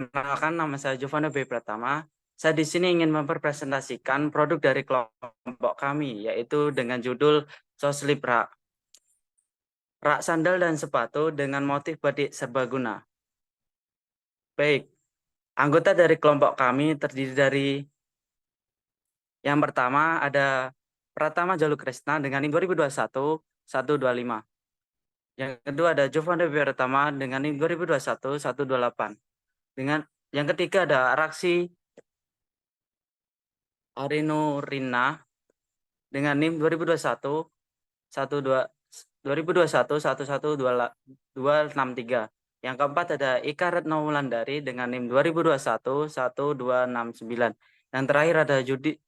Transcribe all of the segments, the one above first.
Perkenalkan, nama saya Giovanni B. Pratama. Saya di sini ingin mempresentasikan produk dari kelompok kami, yaitu dengan judul Soslip Rak. Rak sandal dan sepatu dengan motif batik serbaguna. Baik, anggota dari kelompok kami terdiri dari yang pertama ada Pratama Jaluk Kresna dengan NIM 2021 125. Yang kedua ada Giovanni B. Pratama dengan NIM 2021 128. Dengan yang ketiga ada Raksi Arino Rina dengan NIM 2021 2021 Yang keempat ada Ika Retno Wulandari dengan NIM 2021 1269. Yang terakhir ada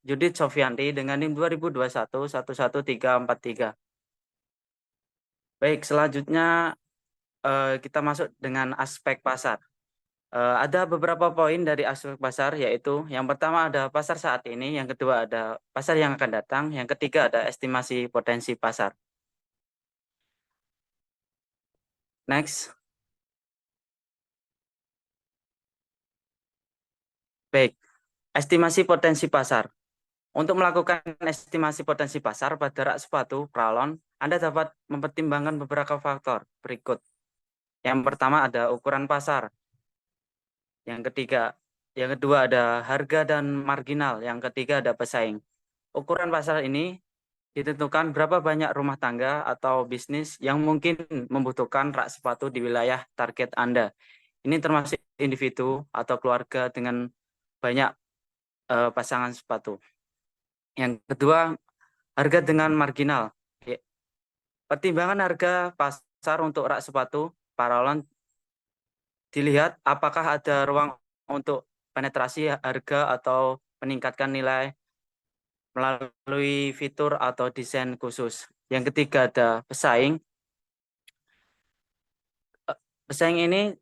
Judith Sofianti dengan NIM 2021 11343. Baik, selanjutnya kita masuk dengan aspek pasar. Ada beberapa poin dari aspek pasar, yaitu yang pertama ada pasar saat ini, yang kedua ada pasar yang akan datang, yang ketiga ada estimasi potensi pasar. Next. Baik, estimasi potensi pasar. Untuk melakukan estimasi potensi pasar pada rak sepatu pralon, Anda dapat mempertimbangkan beberapa faktor berikut. Yang pertama ada ukuran pasar. Yang kedua ada harga dan marginal. Yang ketiga ada pesaing. Ukuran pasar ini ditentukan berapa banyak rumah tangga atau bisnis yang mungkin membutuhkan rak sepatu di wilayah target Anda. Ini termasuk individu atau keluarga dengan banyak pasangan sepatu. Yang kedua, harga dengan marginal. Pertimbangan harga pasar untuk rak sepatu paralon dilihat apakah ada ruang untuk penetrasi harga atau meningkatkan nilai melalui fitur atau desain khusus. Yang ketiga ada pesaing. Pesaing ini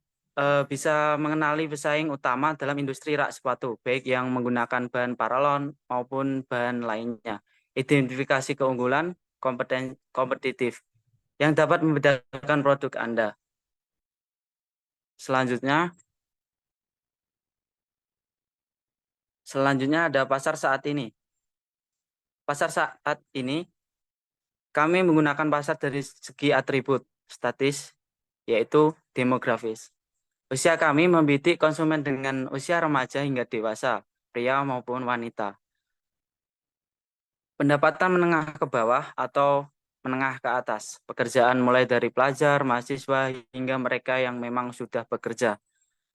bisa mengenali pesaing utama dalam industri rak sepatu, baik yang menggunakan bahan paralon maupun bahan lainnya. Identifikasi keunggulan kompetitif yang dapat membedakan produk Anda. Selanjutnya, ada pasar saat ini. Pasar saat ini kami menggunakan pasar dari segi atribut statis, yaitu demografis. Usia kami membidik konsumen dengan usia remaja hingga dewasa, pria maupun wanita. Pendapatan menengah ke bawah atau menengah ke atas. Pekerjaan mulai dari pelajar, mahasiswa, hingga mereka yang memang sudah bekerja.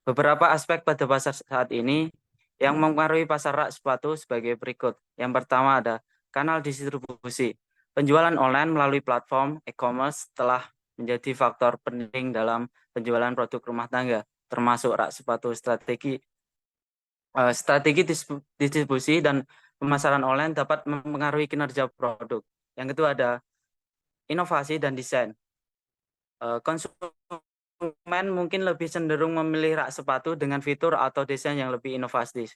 Beberapa aspek pada pasar saat ini yang mempengaruhi pasar rak sepatu sebagai berikut. Yang pertama ada kanal distribusi. Penjualan online melalui platform e-commerce telah menjadi faktor penting dalam penjualan produk rumah tangga, termasuk rak sepatu. Strategi distribusi dan pemasaran online dapat mempengaruhi kinerja produk. Yang kedua ada inovasi dan desain. Konsumen mungkin lebih cenderung memilih rak sepatu dengan fitur atau desain yang lebih inovatif,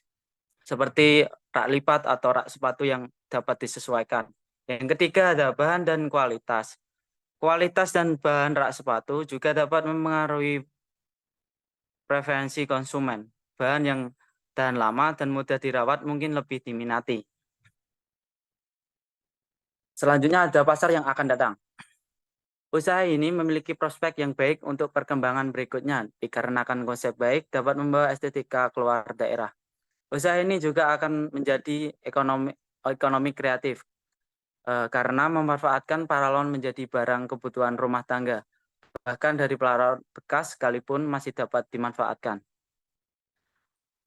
seperti rak lipat atau rak sepatu yang dapat disesuaikan. Yang ketiga ada bahan dan kualitas. Kualitas dan bahan rak sepatu juga dapat mempengaruhi preferensi konsumen. Bahan yang tahan lama dan mudah dirawat mungkin lebih diminati. Selanjutnya ada pasar yang akan datang. Usaha ini memiliki prospek yang baik untuk perkembangan berikutnya, dikarenakan konsep baik dapat membawa estetika keluar daerah. Usaha ini juga akan menjadi ekonomi kreatif, karena memanfaatkan paralon menjadi barang kebutuhan rumah tangga. Bahkan dari paralon bekas sekalipun masih dapat dimanfaatkan.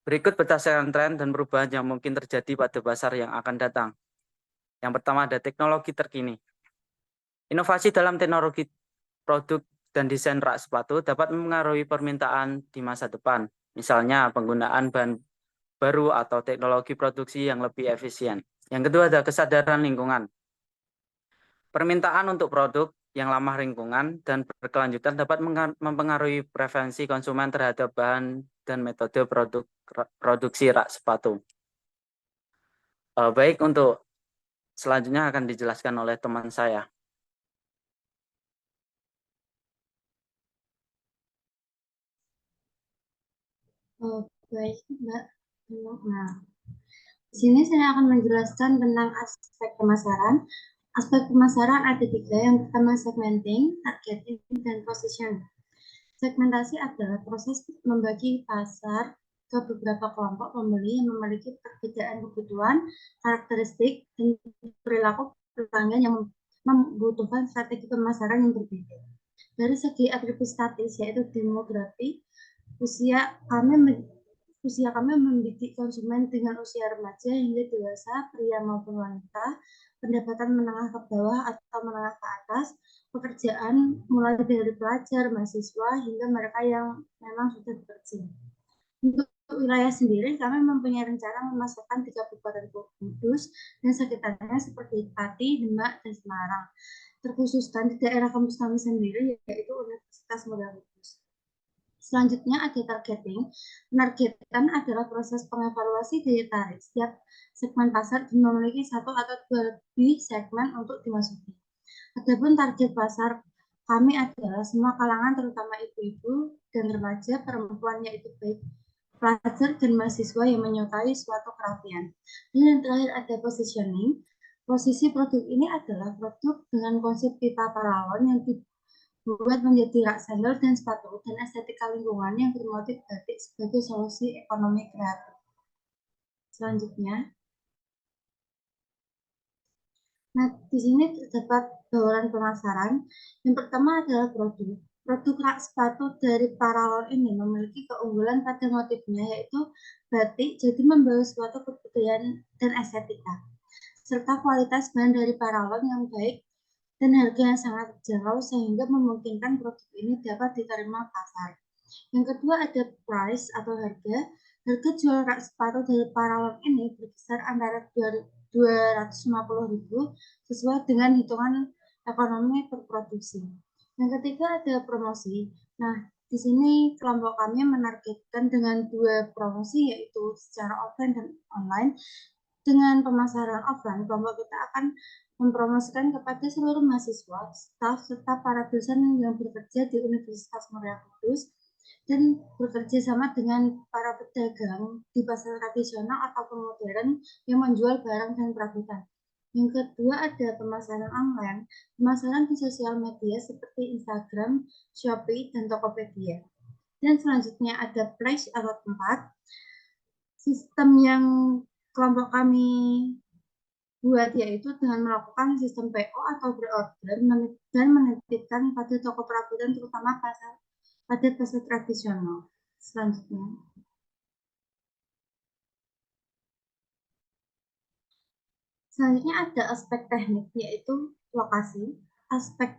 Berikut berdasarkan tren dan perubahan yang mungkin terjadi pada pasar yang akan datang. Yang pertama ada teknologi terkini. Inovasi dalam teknologi produk dan desain rak sepatu dapat mempengaruhi permintaan di masa depan. Misalnya penggunaan bahan baru atau teknologi produksi yang lebih efisien. Yang kedua ada kesadaran lingkungan. Permintaan untuk produk yang ramah lingkungan dan berkelanjutan dapat mempengaruhi preferensi konsumen terhadap bahan dan metode produksi rak sepatu. Baik, untuk selanjutnya akan dijelaskan oleh teman saya. Oh, baik, Mbak. Nah, di sini saya akan menjelaskan tentang aspek pemasaran. Aspek pemasaran ada tiga. Yang pertama segmenting, targeting, dan position. Segmentasi adalah proses membagi pasar ke beberapa kelompok pembeli yang memiliki perbedaan kebutuhan, karakteristik, dan perilaku pelanggan yang membutuhkan strategi pemasaran yang berbeda. Dari segi atribut statis, yaitu demografi, usia kami usia kami membidik konsumen dengan usia remaja hingga dewasa, pria maupun wanita, pendapatan menengah ke bawah atau menengah ke atas, pekerjaan mulai dari pelajar, mahasiswa, hingga mereka yang memang sudah bekerja. Untuk wilayah sendiri, kami mempunyai rencana memasarkan 3 Kabupaten Kudus dan sekitarnya seperti Pati, Demak, dan Semarang. Terkhususkan di daerah kampus kami sendiri, yaitu Universitas Muda Kudus. Selanjutnya ada targeting. Menargetkan adalah proses pengevaluasi daya tarik setiap segmen pasar dan memiliki satu atau dua lebih segmen untuk dimasuki. Adapun target pasar kami adalah semua kalangan terutama ibu-ibu dan remaja, perempuan yaitu baik pelajar dan mahasiswa yang menyukai suatu kerapian. Dan yang terakhir ada positioning. Posisi produk ini adalah produk dengan konsep pipa paralon yang dibuat menjadi rak sandal dan sepatu dan estetika lingkungan yang bermotif batik sebagai solusi ekonomi kreatif. Selanjutnya, nah di sini terdapat bauran pemasaran. Yang pertama adalah produk. Produk rak sepatu dari Paralon ini memiliki keunggulan pada motifnya yaitu batik, jadi membawa suatu kebudayaan dan estetika, serta kualitas bahan dari Paralon yang baik dan harga yang sangat terjangkau sehingga memungkinkan produk ini dapat diterima pasar. Yang kedua ada price atau harga. Harga jual rak sepatu dari Paralon ini berkisar antara 250.000 sesuai dengan hitungan ekonomi per produksi. Yang ketiga ada promosi. Nah, di sini kelompok kami menargetkan dengan dua promosi yaitu secara offline dan online. Dengan pemasaran offline, kelompok kita akan mempromosikan kepada seluruh mahasiswa, staf, serta para dosen yang bekerja di Universitas Muria Kudus dan bekerja sama dengan para pedagang di pasar tradisional ataupun modern yang menjual barang dan perabotan. Yang kedua ada pemasaran online, pemasaran di sosial media seperti Instagram, Shopee, dan Tokopedia. Dan selanjutnya ada place atau tempat. Sistem yang kelompok kami buat yaitu dengan melakukan sistem PO atau berorder dan menitipkan pada toko perabotan terutama pada pasar tradisional. Selanjutnya, selanjutnya ada aspek teknik yaitu lokasi. Aspek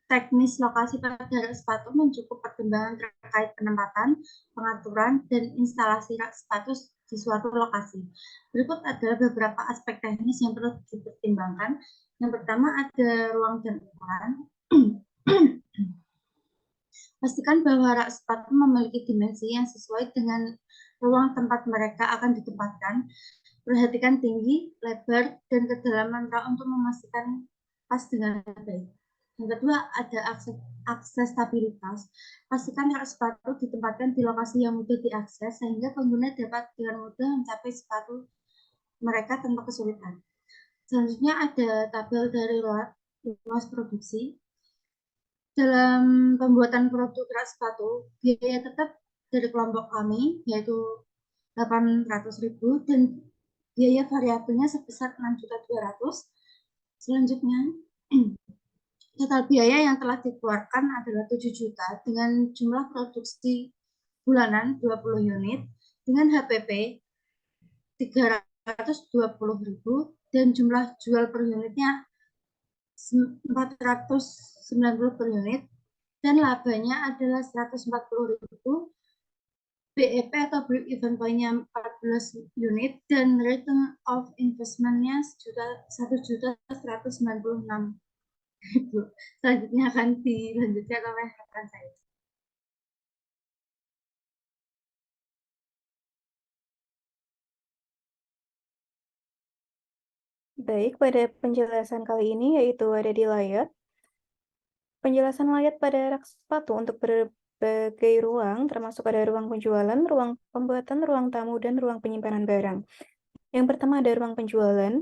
teknis lokasi pada rak sepatu mencukup pertimbangan terkait penempatan, pengaturan, dan instalasi rak sepatu di suatu lokasi. Berikut adalah beberapa aspek teknis yang perlu dipertimbangkan. Yang pertama ada ruang dan ukuran. Pastikan bahwa rak sepatu memiliki dimensi yang sesuai dengan ruang tempat mereka akan ditempatkan. Perhatikan tinggi, lebar, dan kedalaman rak untuk memastikan pas dengan baik. Yang kedua, ada aksesabilitas. Pastikan rak sepatu ditempatkan di lokasi yang mudah diakses sehingga pengguna dapat dengan mudah mencapai sepatu mereka tanpa kesulitan. Selanjutnya ada tabel dari luas produksi. Dalam pembuatan produk rak sepatu, biaya tetap dari kelompok kami yaitu 800.000 dan biaya variabelnya sebesar 6.200.000. Selanjutnya, total biaya yang telah dikeluarkan adalah 7 juta dengan jumlah produksi bulanan 20 unit dengan HPP 320.000 dan jumlah jual per unitnya 490 per unit dan labanya adalah 140.000, BEP atau Break Even Point-nya 14 unit dan Return of Investment-nya 1.196.000. Selanjutnya akan dilanjutkan oleh rekan saya. Baik, pada penjelasan kali ini yaitu ada di layar. Penjelasan layar pada rak sepatu untuk berbagai ruang, termasuk ada ruang penjualan, ruang pembuatan, ruang tamu, dan ruang penyimpanan barang. Yang pertama ada ruang penjualan.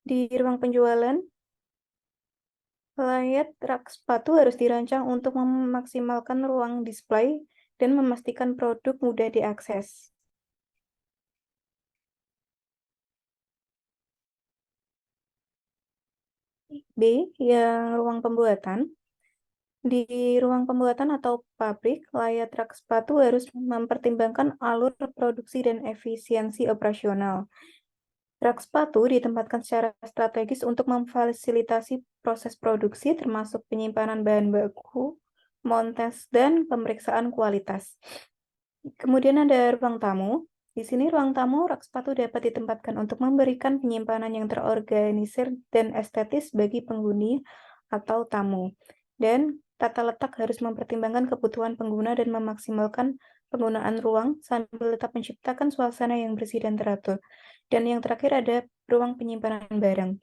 Di ruang penjualan, layout rak sepatu harus dirancang untuk memaksimalkan ruang display dan memastikan produk mudah diakses. B. Yang ruang pembuatan. Di ruang pembuatan atau pabrik, layout rak sepatu harus mempertimbangkan alur produksi dan efisiensi operasional. Rak sepatu ditempatkan secara strategis untuk memfasilitasi proses produksi, termasuk penyimpanan bahan baku, montes, dan pemeriksaan kualitas. Kemudian ada ruang tamu. Di sini ruang tamu rak sepatu dapat ditempatkan untuk memberikan penyimpanan yang terorganisir dan estetis bagi penghuni atau tamu. Dan tata letak harus mempertimbangkan kebutuhan pengguna dan memaksimalkan penggunaan ruang sambil tetap menciptakan suasana yang bersih dan teratur. Dan yang terakhir ada ruang penyimpanan barang.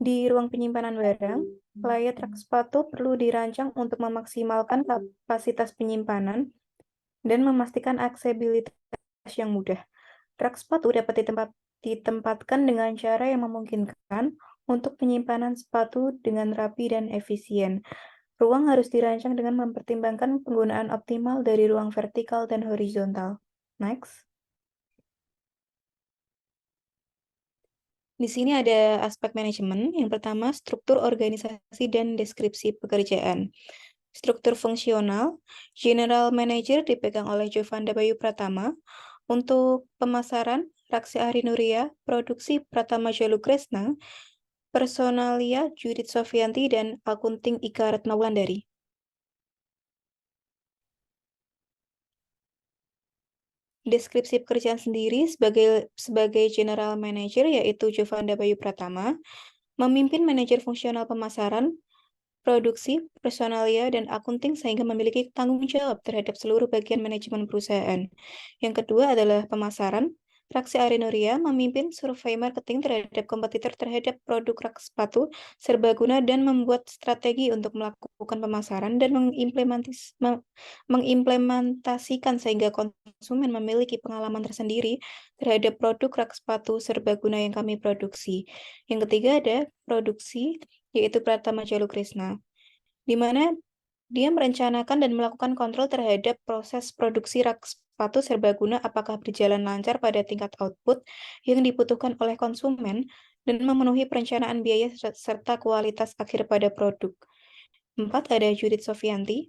Di ruang penyimpanan barang, layout rak sepatu perlu dirancang untuk memaksimalkan kapasitas penyimpanan dan memastikan aksesibilitas yang mudah. Rak sepatu dapat ditempatkan dengan cara yang memungkinkan untuk penyimpanan sepatu dengan rapi dan efisien. Ruang harus dirancang dengan mempertimbangkan penggunaan optimal dari ruang vertikal dan horizontal. Next. Di sini ada aspek manajemen. Yang pertama, struktur organisasi dan deskripsi pekerjaan. Struktur fungsional, General Manager dipegang oleh Jovanda Bayu Pratama. Untuk pemasaran, Raksi Ari Nuria, produksi Pratama Jalu Kresna, personalia Judith Sofianti, dan akunting Ika Retnawulandari. Deskripsi pekerjaan sendiri sebagai General Manager yaitu Jovanda Bayu Pratama, memimpin manajer fungsional pemasaran, produksi, personalia, dan akunting sehingga memiliki tanggung jawab terhadap seluruh bagian manajemen perusahaan. Yang kedua adalah pemasaran. Raksi Ari Nuria memimpin survei marketing terhadap kompetitor terhadap produk rak sepatu serbaguna dan membuat strategi untuk melakukan pemasaran dan mengimplementasikan sehingga konsumen memiliki pengalaman tersendiri terhadap produk rak sepatu serbaguna yang kami produksi. Yang ketiga ada produksi, yaitu Pratama Jalu Kresna, di mana dia merencanakan dan melakukan kontrol terhadap proses produksi rak sepatu serbaguna apakah berjalan lancar pada tingkat output yang dibutuhkan oleh konsumen dan memenuhi perencanaan biaya serta kualitas akhir pada produk. 4. Ada Judith Sofianti,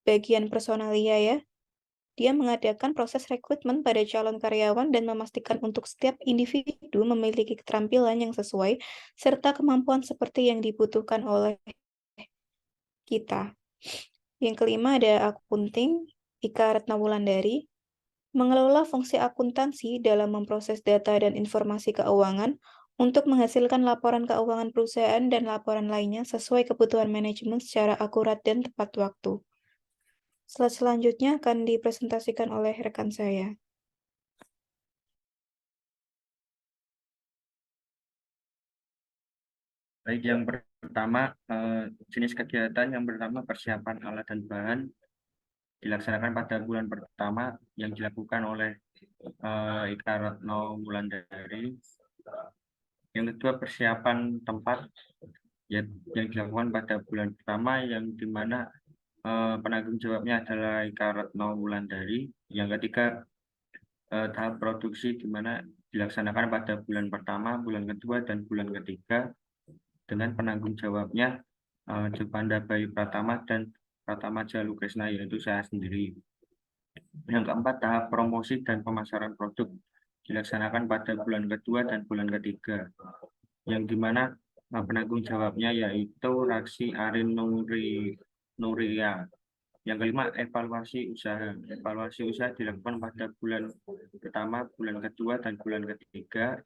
bagian personalia ya. Dia mengadakan proses rekrutmen pada calon karyawan dan memastikan untuk setiap individu memiliki keterampilan yang sesuai serta kemampuan seperti yang dibutuhkan oleh kita. Yang kelima ada akunting, Ika Retnawulandari, mengelola fungsi akuntansi dalam memproses data dan informasi keuangan untuk menghasilkan laporan keuangan perusahaan dan laporan lainnya sesuai kebutuhan manajemen secara akurat dan tepat waktu. Slide selanjutnya akan dipresentasikan oleh rekan saya. Baik, yang pertama, jenis kegiatan yang pertama persiapan alat dan bahan dilaksanakan pada bulan pertama yang dilakukan oleh Ika Retnawulandari. Yang kedua persiapan tempat yang dilakukan pada bulan pertama yang dimana penanggung jawabnya adalah Ika Retnawulandari. Yang ketiga tahap produksi di mana dilaksanakan pada bulan pertama, bulan kedua, dan bulan ketiga dengan penanggung jawabnya Jovanda Bayu Pratama dan Pratama Jalu Kresna, yaitu saya sendiri. Yang keempat, tahap promosi dan pemasaran produk dilaksanakan pada bulan kedua dan bulan ketiga, yang dimana penanggung jawabnya yaitu Raksi Ari Nuria. Yang kelima, evaluasi usaha. Evaluasi usaha dilakukan pada bulan pertama, bulan kedua, dan bulan ketiga,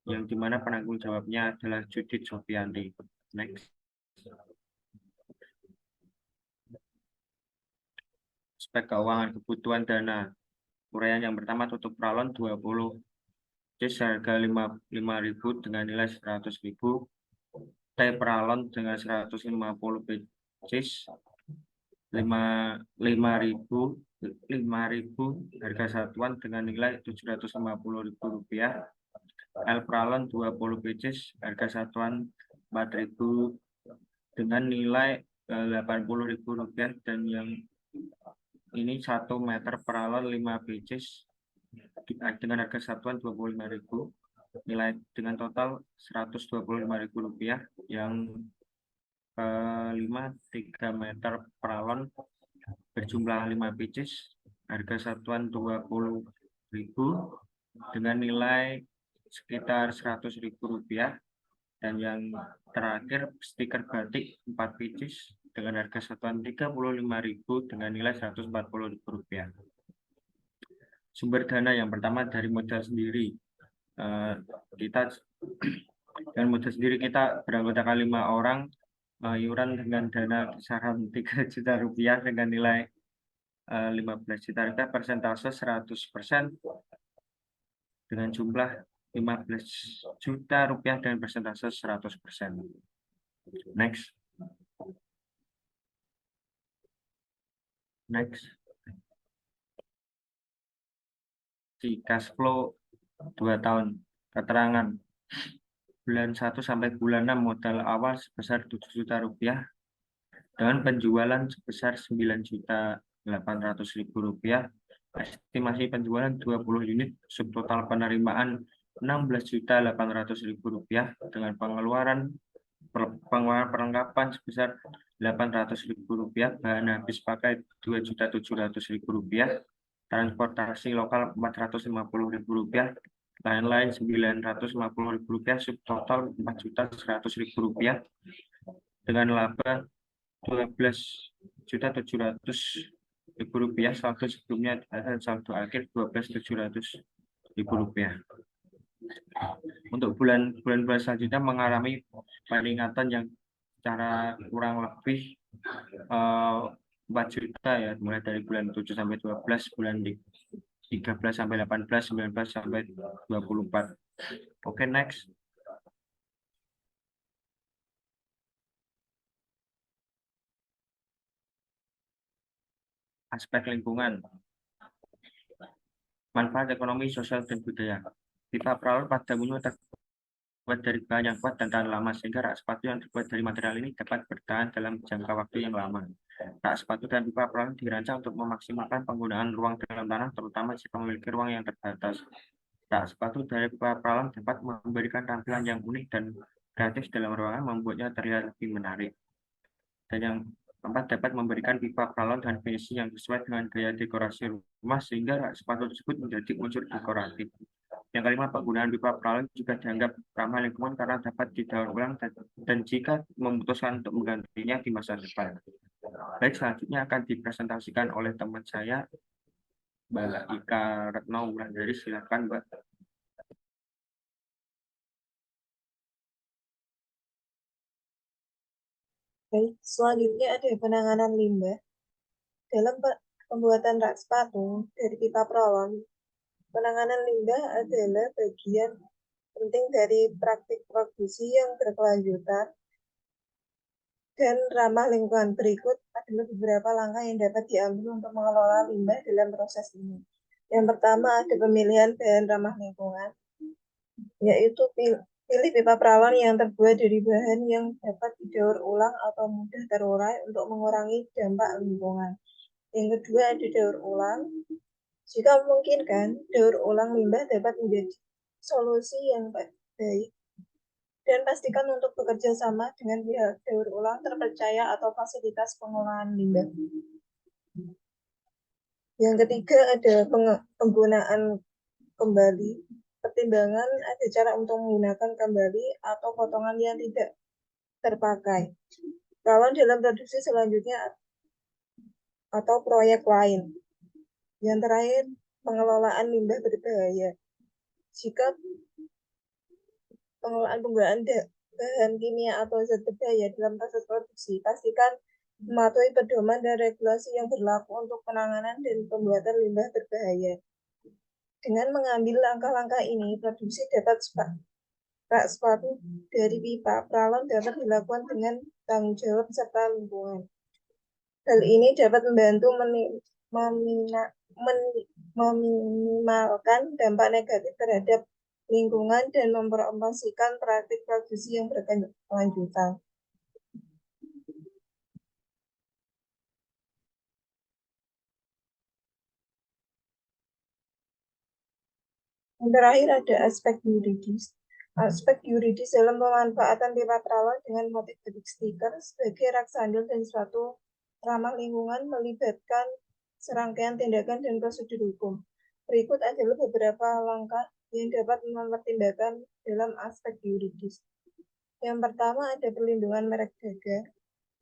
yang dimana penanggung jawabnya adalah Judith Sofianti. Next. Aspek keuangan kebutuhan dana. Uraian yang pertama, tutup pralon 20 cis harga 5.000 dengan nilai 100.000. Teh pralon dengan 150 cis 5.000 harga satuan dengan nilai Rp750.000. L Pralon 20 pieces harga satuan 4.000 dengan nilai Rp80.000, dan yang ini 1 meter pralon 5 pieces dengan harga satuan Rp25.000, nilai dengan total Rp125.000. Yang kelima 3 meter pralon berjumlah 5 pieces harga satuan Rp20.000 dengan nilai sekitar Rp100.000. Dan yang terakhir stiker batik 4 pieces dengan harga satuan Rp35.000 dengan nilai Rp140.000. Sumber dana yang pertama dari modal sendiri. Kita dengan modal sendiri kita beranggotakan 5 orang, iuran dengan dana kisaran Rp3 juta dengan nilai Rp15 juta, persentase 100% dengan jumlah Rp15 juta dan persentase 100%. Next. Di cash flow 2 tahun. Keterangan bulan 1 sampai bulan 6 modal awal sebesar Rp7 juta dengan penjualan sebesar Rp9.800.000. Estimasi penjualan 20 unit, subtotal penerimaan Rp16.800.000 dengan pengeluaran perlengkapan sebesar Rp800.000, bahan habis pakai Rp2.700.000, transportasi lokal Rp450.000, lain-lain Rp950.000, subtotal Rp4.100.000 dengan laba Rp12.700.000, saldo sebelumnya dan saldo akhir Rp12.700.000. Untuk bulan-bulan selanjutnya mengalami peningkatan yang secara kurang lebih 4 juta ya, mulai dari bulan 7 sampai 12, bulan 13 sampai 18, 19 sampai 24. Oke, next. Aspek lingkungan. Manfaat ekonomi, sosial, dan budaya. Pipa pralon pada umumnya terbuat dari bahan yang kuat dan tahan lama, sehingga rak sepatu yang terbuat dari material ini dapat bertahan dalam jangka waktu yang lama. Rak sepatu dan pipa pralon dirancang untuk memaksimalkan penggunaan ruang dalam tanah, terutama jika memiliki ruang yang terbatas. Rak sepatu dari pipa pralon dapat memberikan tampilan yang unik dan kreatif dalam ruangan, membuatnya terlihat lebih menarik. Dan yang keempat, dapat memberikan pipa pralon dan finishing yang sesuai dengan gaya dekorasi rumah, sehingga rak sepatu tersebut menjadi unsur dekoratif. Yang kelima, penggunaan pipa pralon juga dianggap ramah lingkungan karena dapat didaur ulang dan jika memutuskan untuk menggantinya di masa depan. Baik, selanjutnya akan dipresentasikan oleh teman saya, Mbak Ika Retno Wulandari. Silakan, Mbak. Baik, selanjutnya ada penanganan limbah. Dalam pembuatan rak sepatu dari pipa pralon, penanganan limbah adalah bagian penting dari praktik produksi yang berkelanjutan dan ramah lingkungan. Berikut adalah beberapa langkah yang dapat diambil untuk mengelola limbah dalam proses ini. Yang pertama ada pemilihan bahan ramah lingkungan, yaitu pilih pipa pralon yang terbuat dari bahan yang dapat didaur ulang atau mudah terurai untuk mengurangi dampak lingkungan. Yang kedua ada daur ulang. Jika memungkinkan, daur ulang limbah dapat menjadi solusi yang baik. Dan pastikan untuk bekerja sama dengan pihak daur ulang terpercaya atau fasilitas pengolahan limbah. Yang ketiga ada penggunaan kembali. Pertimbangan ada cara untuk menggunakan kembali atau potongan yang tidak terpakai. Pralon dalam produksi selanjutnya atau proyek lain. Yang terakhir, pengelolaan limbah berbahaya. Jika penggunaan bahan kimia atau zat berbahaya dalam proses produksi, pastikan mematuhi pedoman dan regulasi yang berlaku untuk penanganan dan pembuatan limbah berbahaya. Dengan mengambil langkah-langkah ini, produksi rak sepatu dari pipa pralon dapat dilakukan dengan tanggung jawab serta lingkungan. Hal ini dapat membantu meminimalkan dampak negatif terhadap lingkungan dan mempromosikan praktik produksi yang berkelanjutan. Yang terakhir ada aspek yuridis. Aspek yuridis dalam pemanfaatan pipa perawan dengan motif batik stiker sebagai rak sandal dan suatu ramah lingkungan melibatkan serangkaian tindakan dan prosedur hukum. Berikut adalah beberapa langkah yang dapat mempertimbangkan dalam aspek yuridis. Yang pertama ada perlindungan merek dagang,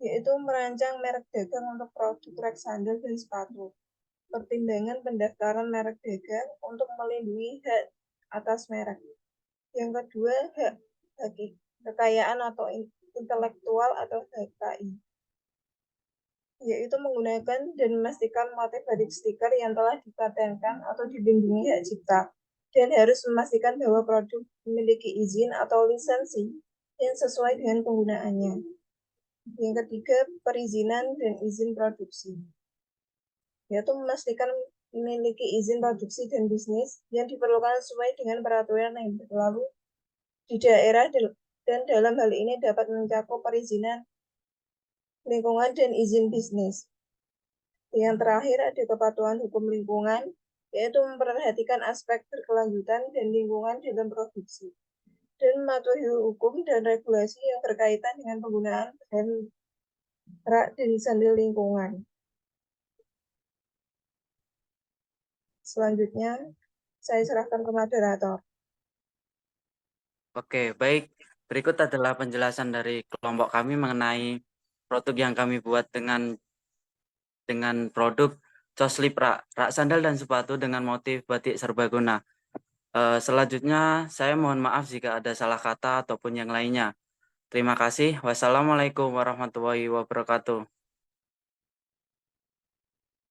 yaitu merancang merek dagang untuk produk rak sandal dan sepatu. Pertimbangan pendaftaran merek dagang untuk melindungi hak atas merek. Yang kedua, hak kekayaan atau intelektual atau HKI, yaitu menggunakan dan memastikan motif batik stiker yang telah dipatenkan atau dilindungi hak cipta, dan harus memastikan bahwa produk memiliki izin atau lisensi yang sesuai dengan penggunaannya. Yang ketiga, perizinan dan izin produksi, yaitu memastikan memiliki izin produksi dan bisnis yang diperlukan sesuai dengan peraturan yang berlaku di daerah, dan dalam hal ini dapat mencakup perizinan lingkungan dan izin bisnis. Yang terakhir ada kepatuhan hukum lingkungan, yaitu memperhatikan aspek berkelanjutan dan lingkungan dalam produksi, dan mematuhi hukum dan regulasi yang berkaitan dengan penggunaan bahan rak dan sandal lingkungan. Selanjutnya, saya serahkan ke moderator. Oke, baik. Berikut adalah penjelasan dari kelompok kami mengenai produk yang kami buat dengan produk coslip rak sandal dan sepatu dengan motif batik serbaguna. Selanjutnya, saya mohon maaf jika ada salah kata ataupun yang lainnya. Terima kasih. Wassalamualaikum warahmatullahi wabarakatuh.